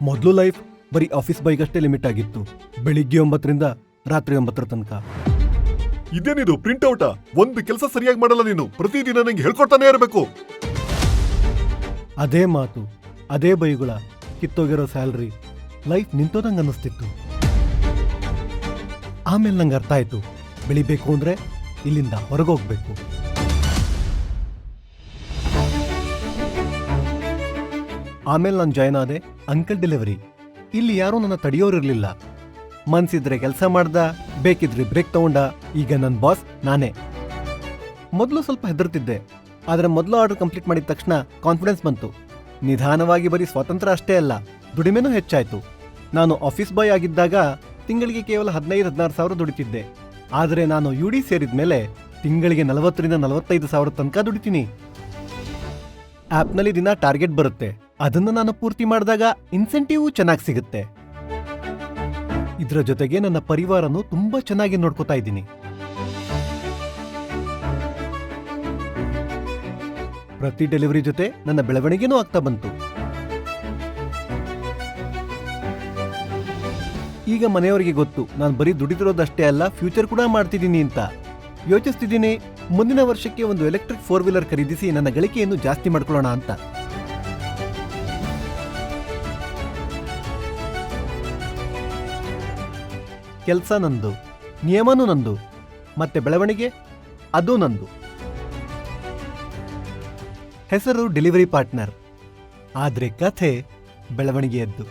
ಮೊದಲು ಲೈಫ್ ಬರೀ office ಬೈಗಷ್ಟೇ limit ಆಗಿತ್ತು. ಬೆಳಿಗ್ಗೆ 9ರಿಂದ ರಾತ್ರಿ 9 ತನಕ. ಇದೇನಿದು ಪ್ರಿಂಟ್ಔಟಾ? ಒಂದು ಕೆಲಸ ಸರಿಯಾಗಿ ಮಾಡಲ್ಲ ನೀನು. ಪ್ರತಿದಿನ ನಂಗೆ ಹೇಳ್ಕೊಡ್ತಾನೆ ಇರಬೇಕು. ಅದೇ ಮಾತು, ಅದೇ ಬೈಗುಳ, ಕಿತ್ತೋಗಿರೋ ಸ್ಯಾಲ್ರಿ, ಲೈಫ್ ನಿಂತೋದಂಗೆ ಅನ್ನಿಸ್ತಿತ್ತು. ಆಮೇಲೆ ನಂಗೆ ಅರ್ಥ ಆಯ್ತು, ಬೆಳಿಬೇಕು ಅಂದ್ರೆ ಇಲ್ಲಿಂದ ಹೊರಗೋಗ್ಬೇಕು. ಆಮೇಲೆ ನಾನು ಜಾಯ್ನ್ ಆದೆ ಅಂಕಲ್ ಡೆಲಿವರಿ. ಇಲ್ಲಿ ಯಾರೂ ನನ್ನ ತಡೆಯೋರಿರ್ಲಿಲ್ಲ. ಮನ್ಸಿದ್ರೆ ಕೆಲಸ ಮಾಡ್ದ, ಬೇಕಿದ್ರೆ ಬ್ರೇಕ್ ತಗೊಂಡ. ಈಗ ನನ್ನ ಬಾಸ್ ನಾನೇ. ಮೊದಲು ಸ್ವಲ್ಪ ಹೆದರ್ತಿದ್ದೆ, ಆದರೆ ಮೊದಲು ಆರ್ಡರ್ ಕಂಪ್ಲೀಟ್ ಮಾಡಿದ ತಕ್ಷಣ ಕಾನ್ಫಿಡೆನ್ಸ್ ಬಂತು. ನಿಧಾನವಾಗಿ ಬರೀ ಸ್ವಾತಂತ್ರ್ಯ ಅಷ್ಟೇ ಅಲ್ಲ, ದುಡಿಮೆನೂ ಹೆಚ್ಚಾಯ್ತು. ನಾನು ಆಫೀಸ್ ಬಾಯ್ ಆಗಿದ್ದಾಗ ತಿಂಗಳಿಗೆ ಕೇವಲ 15-16 ಸಾವಿರ ದುಡಿತಿದ್ದೆ. ಆದರೆ ನಾನು UD ಸೇರಿದ ಮೇಲೆ ತಿಂಗಳಿಗೆ 40ರಿಂದ 45 ಸಾವಿರ ತನಕ ದುಡಿತೀನಿ. ಆ್ಯಪ್ನಲ್ಲಿ ದಿನ ಟಾರ್ಗೆಟ್ ಬರುತ್ತೆ, ಅದನ್ನು ನಾನು ಪೂರ್ತಿ ಮಾಡಿದಾಗ ಇನ್ಸೆಂಟಿವ್ ಚೆನ್ನಾಗಿ ಸಿಗುತ್ತೆ. ಇದರ ಜೊತೆಗೆ ನನ್ನ ಪರಿವಾರನೂ ತುಂಬಾ ಚೆನ್ನಾಗಿ ನೋಡ್ಕೋತಾ ಇದ್ದೀನಿ. ಪ್ರತಿ ಡೆಲಿವರಿ ಜೊತೆ ನನ್ನ ಬೆಳವಣಿಗೆನೂ ಆಗ್ತಾ ಬಂತು. ಈಗ ಮನೆಯವರಿಗೆ ಗೊತ್ತು, ನಾನು ಬರೀ ದುಡಿದಿರೋದಷ್ಟೇ ಅಲ್ಲ, ಫ್ಯೂಚರ್ ಕೂಡ ಮಾಡ್ತಿದ್ದೀನಿ ಅಂತ. ಯೋಚಿಸ್ತಿದ್ದೀನಿ, ಮುಂದಿನ ವರ್ಷಕ್ಕೆ ಒಂದು ಎಲೆಕ್ಟ್ರಿಕ್ 4 ವೀಲರ್ ಖರೀದಿಸಿ ನನ್ನ ಗಳಿಕೆಯನ್ನು ಜಾಸ್ತಿ ಮಾಡ್ಕೊಳ್ಳೋಣ ಅಂತ. ಕೆಲಸ ನಂದು, ನಿಯಮನೂ ನಂದು, ಮತ್ತೆ ಬೆಳವಣಿಗೆ ಅದೂ ನಂದು. ಹೆಸರು ಡೆಲಿವರಿ ಪಾರ್ಟ್ನರ್, ಆದ್ರೆ ಕಥೆ ಬೆಳವಣಿಗೆಯದ್ದು.